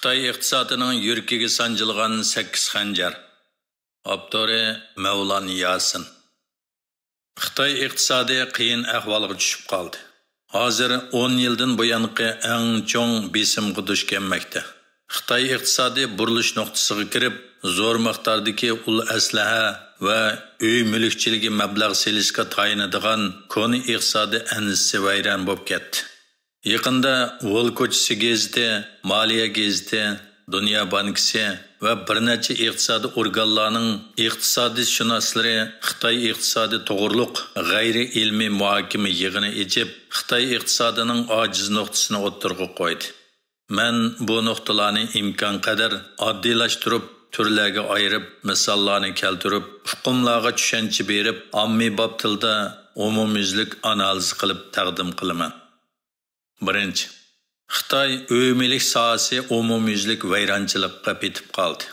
Xitoy iqtisodining yurkiga sanjilgan 8 xanjar. Avtori Mavlon Yasin. Xitoy iqtisodi qiyin ahvolga tushib qoldi. Hozir 10 yildan buyanqi eng cho'ng besimga duch kelmoqda. Xitoy iqtisodi burilish nuqtasiga kirib, zo'r miqdordagi ul aslaha va uy mulkchiligi mablag' selishga tayinadigan koni iqtisodi anisi vayron bo'lib ketdi. Yaqında Wall ko'chasi gazeti, Moliya gazeti, Dunyo bankisi va bir necha iqtisodiy organlarning iqtisodiyshunoslari Xitoy iqtisodi to'g'riliq g'ayri ilmiy muhokama yig'ini echib, Xitoy iqtisodining ojiz nuqtasini o'ttirg'a qo'ydi. Men bu nuqtalarni imkon qadar oddiylashtirib, turlarga ayirib, misollarni keltirib, hukmlarga tushuncha berib, ommabop tilda umumyuzlik analiz qilib taqdim qilaman. Birinchi, Xitoy uy-mulk sohasi umumyuzlik vayronchilikqa petib qoldi.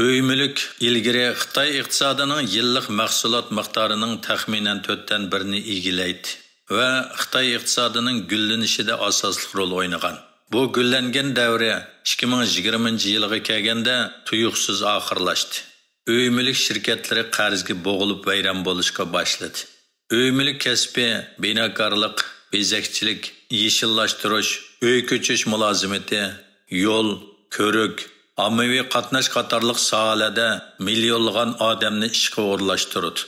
Uy-mulk ilgari Xitoy iqtisodining yillik mahsulot miqdorining taxminan 4dan 1ni egallaydi va Xitoy iqtisodining gullanishida asosli rol o'ynagan. Bu gullangan davri 2020-yilga kelganda tuyuqsiz oxirlashdi. Uy-mulk shirkatlari qarzga bo'g'ilib vayron bo'lishga boshladi. Uy-mulk kasbi binokorlik, bezakchilik, yeshillashtirish, uy ko'chish mulozimati, yo'l, ko'rik, ommaviy qatnash qatorliq sohalarda millionlagan odamni ishga o'rlashtirdi.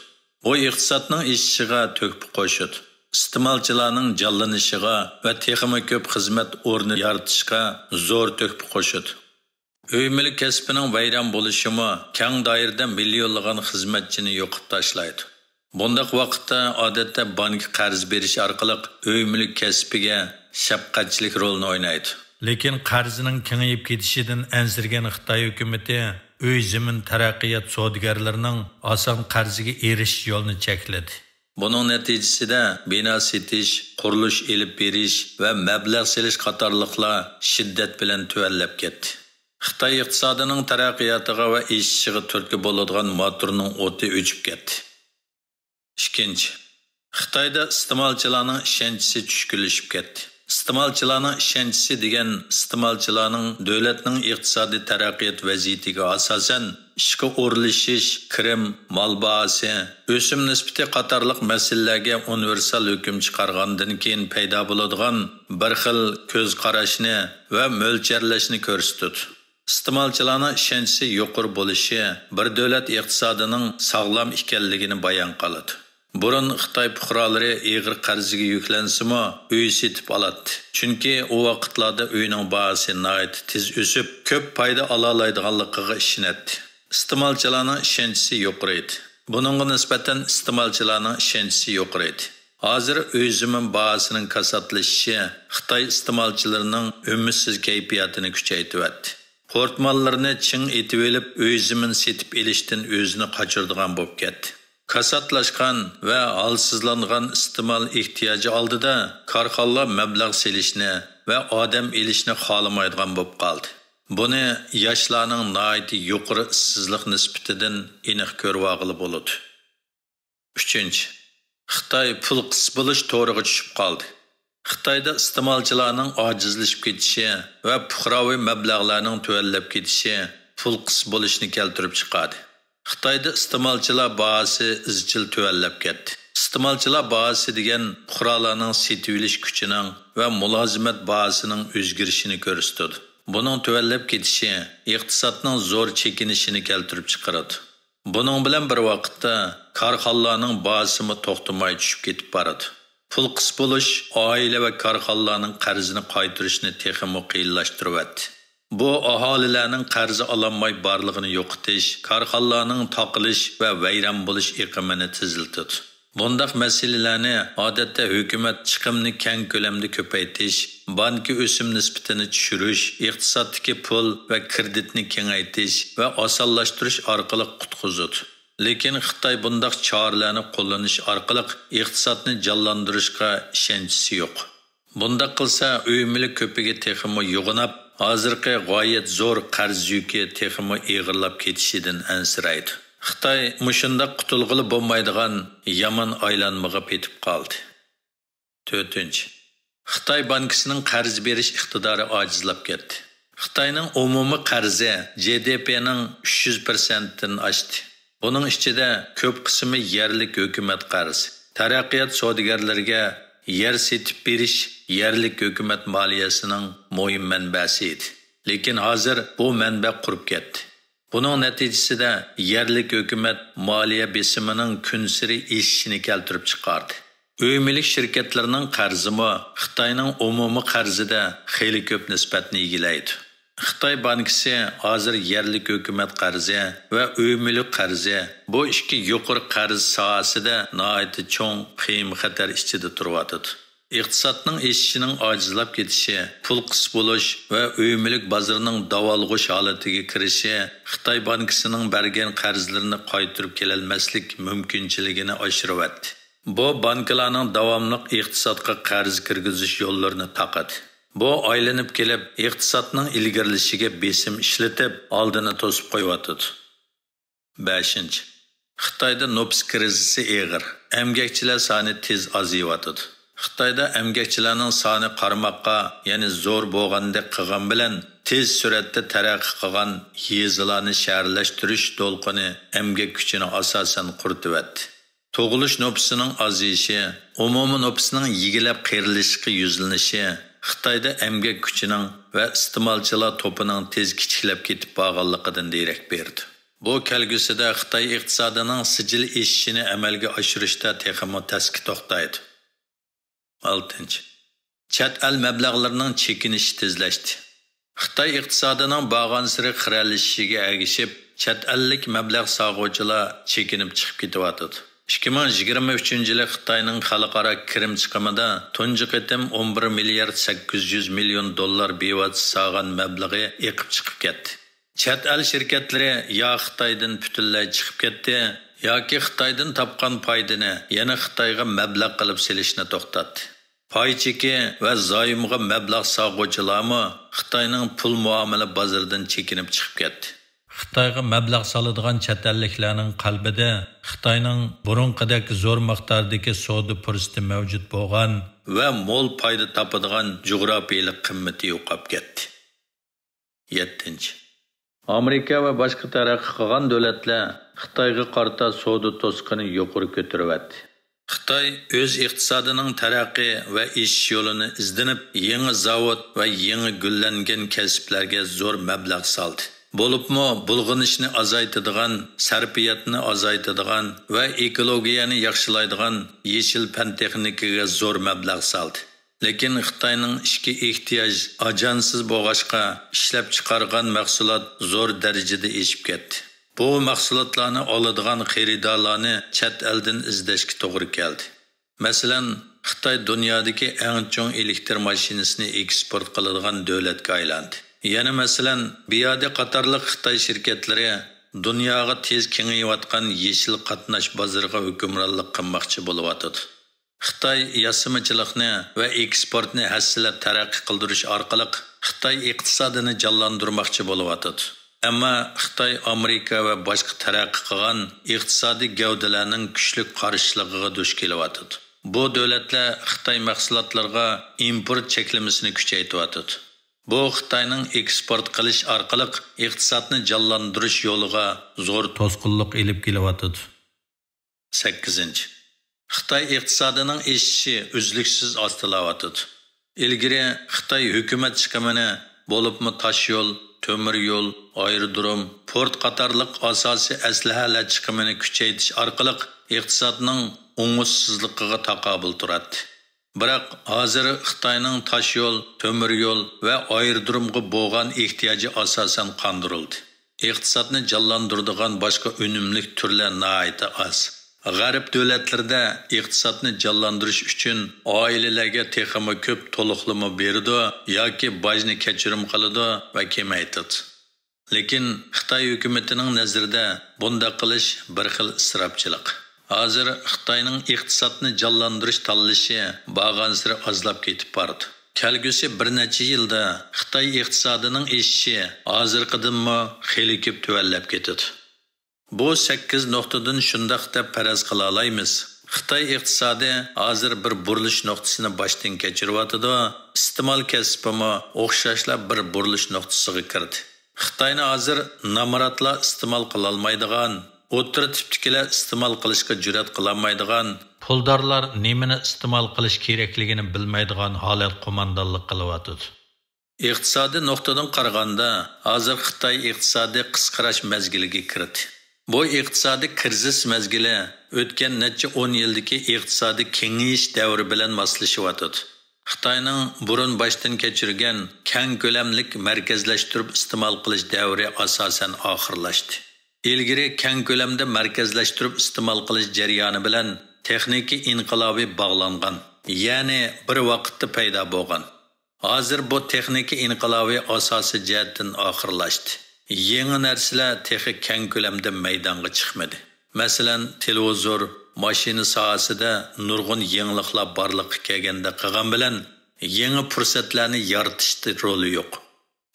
Bu iqtisodning ishishiga to'kib qo'shdi. Iste'molchilarning jonlanishiga va texnika ko'p xizmat o'rni yaratishga zo'r to'kib qo'shdi. Uy-mulk kasbining vayron bo'lishimi keng doirada millionlagan xizmatchini yo'qib tashlaydi. Bundaq vaqtda odatda bank qarz berish orqali uy-mulk kasbiga shafqatchilik rolini o'ynaydi. Lekin qarzining kengayib ketishidan ansirgan Xitoy hukumatı uy zamin taraqqiyot savdogarlarining oson qarziga erishish yo'lini chekladi. Buning natijasida bino setish, qurilish elib berish va mablag' selish qatorliqlar shiddat bilan tuvallab ketdi. Xitoy iqtisodining taraqqiyotiga va eshishiga turtki bo'ladigan motorning o'ti o'chib ketdi. Ikkinchi, Xitoyda iste'molchilarning ishonchi tushkunlashib ketdi. Iste'molchilarning ishonchi degan iste'molchilarning davlatning iqtisodiy taraqqiyot vaziyatiga asosan ishga o'rlishish, kirim, mol bahosi, o'sim nisbati qatorliq masalalarga universal hukm chiqargandan keyin paydo bo'ladigan bir xil ko'z qarashni va mo'lcharlashni ko'rsatdi. Iste'molchilarning ishonchi yuqori bo'lishi bir davlat iqtisodining sog'lom ekanligini bayon qiladi. Burun Xitoy fuqarolari ig'ir qarziga yuklansimi, uy setib oladi. Chunki u vaqtlarda uyning bahosi nihoyat tez o'sib, ko'p foyda ola oladiganligiga ishonadi. Iste'molchilarning ishonchi yuqori edi. Buningga nisbatan iste'molchilarning ishonchi yuqori edi. Hozir uy zamin bahosining kasatlashishi Xitoy iste'molchilarining umidsiz kayfiyatini kuchaytirdi. Qo'rtmonlarni ching etib olib, uy zamin setib elishdan o'zini qochirdigan bo'lib ketdi. Kasatlashgan va holsizlangan iste'mol ehtiyoji oldida korxonalar mablag' selishni va odam elishni xohlamaydigan bo'lib qoldi. Buni yoshlarning nihoyat yuqori ishsizlik nisbatidan aniq ko'rib olg'ili bo'ladi. 3. Xitoy pul qis bo'lish to'riga tushib qoldi. Xitoyda iste'molchilarning ojizlashib ketishi va fuqaroviy mablag'larning tuvallab ketishi pul qis bo'lishni keltirib chiqadi. Xitoyda iste'molchilar bahosi izchil tuvallab ketdi. Iste'molchilar bahosi degan fuqarolarning setib olish kuchining va mulozimat bahosining o'zgarishini ko'rsatadi. Buning tuvallab ketishi iqtisodning zo'r chekinishini keltirib chiqaradi. Buning bilan bir vaqtda korxonalarning bahosimi to'xtamay tushib ketib boradi. Pul qis bo'lish oila va korxonalarning qarzini qaytarishni texmo qiyinlashtiradi. Bu aholilarning qarzi ololmay borlig'ini yo'qotish, korxonalarning taqilish va vayron bo'lish iqimini teziltadi. Bundaq masalalarni odatda hukumat chiqimni keng ko'lamda ko'paytirish, banki o'sim nisbatini tushirish, iqtisoddagi pul va kreditni kengaytirish va osonlashtirish orqali qutqizadi. Lekin Xitoy bundaq choralarni qo'llanish orqali iqtisodni jonlantirishga ishonchi yo'q. Bundaq qilsa, uy-mulk ko'piga texmo yo'g'inab, hozirgi g'oyat zo'r qarz yuki texmo ig'irlab ketishidan ansiraydi. Xitoy mushunda qutulg'ili bo'lmaydigan yomon aylanmaga petib qoldi. 4. Xitoy bankisining qarz berish iqtidori ojizlab ketdi. Xitoyning umumiy qarzi GDP'ning 300%dan oshdi. Buning ichida ko'p qismi yerlik hukumat qarzi. Taraqqiyot savdogarlarga yer setib berish yerlik hukumat moliyasining muhim manbasi edi. Lekin hozir bu manba qurib ketdi. Buning natijasida yerlik hukumat moliya besimining kunsiri eshishini keltirib chiqardi. Ömürlük şirketlerinin qarzımı Xitayning umumiy qarzida xeyli ko'p nisbatni egallaydi. Xitoy bankisi hozir yerlik hukumat qarzi va ömürlük qarzi bu ikki yuqori qarz sohasida nihoyat cho'ng qiyin xatar ichida turibdi. Iqtisodning eshishining ojizlab ketishi, pul qis bo'lish va ömürlük bozorining davolg'ish holatiga kirishi Xitoy bankisining bergan qarzlarini qaytarib kelolmaslik mumkinchiligini oshiryapti. Bu bankalarning davomli iqtisodga qarz kirgizish yo'llarini taqadi. Bu aylanib kelib, iqtisodning ilgarilishiga besim ishlatib, oldini to'sib qo'yapti. 5. Xitoyda nopis krizisi og'ir. Emgakchilar soni tez ozayapti. Xitoyda emgakchilarning soni qarmoqqa, ya'ni zo'r bo'lgandek qilgan bilan tez suratda taraqqiy qilgan yezilarni shaharlashtirish to'lqini emgak kuchini asosan qurtivyapti. Tug'ilish nopisining ozayishi, umumiy nopisining yigilab qerilishiga yuzlanishi Xitoyda emgak kuchining va iste'molchilar to'pining tez kichiklab ketib borganligidan darak berdi. Bu kelgusida Xitoy iqtisodining sijil eshishini amalga oshirishda texmo taski to'xtaydi. 6. Chet el mablag'larining chekinishi tezlashdi. Xitoy iqtisodining borgansiri xiralashishiga ergishib, chet ellik mablag' sog'uvchilar chekinib chiqib ketyapti. 2023-yil Xitoyning xalqaro kirim chiqimida tunji qitim 11 milliard 800 million dollar bevosita sog'an mablag'i eqib chiqib ketdi. Chet el shirkatlari yo Xitoydan butunlay chiqib ketdi, yoki Xitoydan topgan foydani yana Xitoyga mablag' qilib selishni to'xtatdi. Pay cheki va zoyimga mablag' sog'uvchilarmi Xitoyning pul muomala bozoridan chekinib chiqib ketdi. Xitoyga mablag' soladigan chet elliklarning qalbida Xitoyning burunqidek zo'r miqdordagi savdo fursati mavjud bo'lgan va mo'l foyda topadigan jug'rofiyalik qimmati yo'qolib ketdi. 7. Amerika va boshqa taraqqiy qilgan davlatlar Xitoyga qarata savdo to'sqini yuqori ko'taryapti. Xitoy o'z iqtisodining taraqqiy va ishish yo'lini izlanib, yangi zavod va yangi gullangan kasblarga zo'r mablag' soldi. Bo'libmi bulg'inishni azaytadigan, sarfiyatni azaytadigan va ekologiyani yaxshilaydigan yeshil fan texnikaga zo'r mablag' soldi. Lekin Xitoyning ichki ehtiyoj ajansiz bo'lg'achqa ishlab chiqargan mahsulot zo'r darajada eshib ketdi. Bu mahsulotlarni oladigan xaridorlarni chet eldan izlashga to'g'ri keldi. Masalan, Xitoy dunyodagi eng chong elektr mashinasini eksport qiladigan davlatga aylandi. Yana masalan, Biyade qatorliq Xitoy shirkatlari dunyoga tez kengayayotgan yeshil qatnash bozoriga hukmronlik qilmoqchi bo'lyapti. Xitoy yasamachilikni va eksportni hassilab taraqqiy qildirish orqali Xitoy iqtisodini jonlantirmoqchi bo'lyapti. Ammo Xitoy Amerika va boshqa taraqqiy qilgan iqtisodiy gavdalarning kuchli qarshiligiga duch kelyapti. Bu davlatlar Xitoy mahsulotlariga import cheklamasini kuchaytiryapti. Bu Xitoyning eksport qilish orqali iqtisodni jonlantirish yo'liga zo'r to'sqinlik elib kelyapti. 8. Xitoy iqtisodining eshishi uzluksiz ostilayapti. Ilgari Xitoy hukumat chiqimini bo'libmi tosh yo'l, temir yo'l, aerodrom, port qatorliq asosiy aslahalar chiqimini kuchaytirish orqali iqtisodning o'ng'ishsizligiga taqobil turadi. Biroq hozir Xitoyning tosh yo'l, temir yo'l va aerodromga bo'lgan ehtiyoji asosan qondirildi. Iqtisodni jonlantiradigan boshqa unumli turlar nihoyat oz. G'arb davlatlarida iqtisodni jonlantirish uchun oilalarga texmo ko'p to'liqlama berdi yoki bojni kechirim qiladi va kamaytirdi. Lekin Xitoy hukumatining nazarida bunda qilish bir xil isrofchilik. Hozir Xitoyning iqtisodni jonlantirish tanlashi bag'ansiri ozlab ketib bordi. Kelgusi bir necha yilda Xitoy iqtisodining eshishi hozirqidanmi xeyli ko'p tuvallab ketadi. Bu 8 nuqtadan shundaq deb faraz qila olamiz. Xitoy iqtisodi hozir bir burilish nuqtasini boshdan kechiryotidi. Iste'mol kasbimi o'xshashla bir burilish nuqtasiga kirdi. Xitoyni hozir namoratlar iste'mol qila olmaydigan, o'rta tipdagilar iste'mol qilishga jur'at qila olmaydigan, puldorlar nimani iste'mol qilish kerakligini bilmaydigan holat qo'mondonlik qilyotidi. Iqtisodiy nuqtadan qaraganda, hozir Xitoy iqtisodi qisqarash mezgiliga kirdi. Bu iqtisodiy krizis mezgili o'tgan necha 10 yildagi iqtisodiy kengayish davri bilan moslashyapti. Xitoyning burun boshdan kechirgan keng ko'lamlik markazlashtirib iste'mol qilish davri asosan oxirlashdi. Ilgari keng ko'lamda markazlashtirib iste'mol qilish jarayoni bilan texnika inqilobi bog'langan, ya'ni bir vaqtda paydo bo'lgan. Hozir bu texnika inqilobi asosiy jihatdan oxirlashdi. Yangi narsalar texnik keng ko'lamda maydonga chiqmadi. Masalan, televizor, mashina sohasida nurg'un yangiliklar borliqqa kelganda qilgan bilan yangi fursatlarni yaratishda roli yo'q.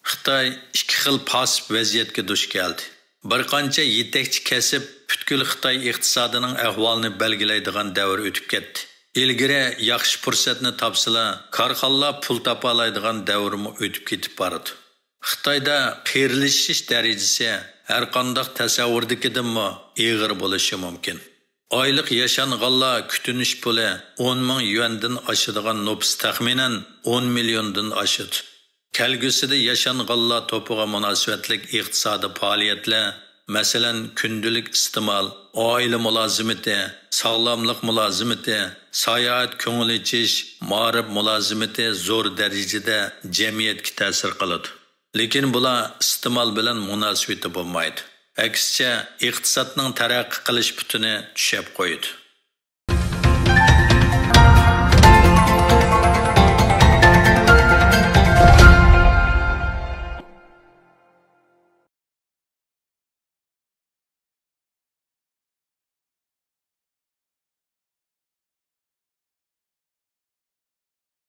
Xitoy ikki xil pasib vaziyatga duch keldi. Bir qancha yetakchi kasb butkul Xitoy iqtisodining ahvolini belgilaydigan davr o'tib ketdi. Ilgari yaxshi fursatni topsalar, korxonlar pul topa oladigan davrmi o'tib ketib boradi. Xitoyda qiyrilishish darajasi har qanday tasavvurdagidinmi ig'ir bo'lishi mumkin. Oylik yashanganlar kutinish puli 10 ming yuandan oshadigan nopis taxminan 10 milliondan oshadi. Kelgusida yashanganlar to'piga munosabatlik iqtisodiy faoliyatlar, masalan, kundalik iste'mol, oila mulozimati, sog'lomlik mulozimati, sayohat ko'ngil ichish, ma'rif mulozimati zo'r darajada jamiyatga ta'sir qiladi. Lekin bular iste'mol bilan munosabati bo'lmaydi. Aksicha, iqtisodning taraqqiy qilish putini tushab qo'ydi.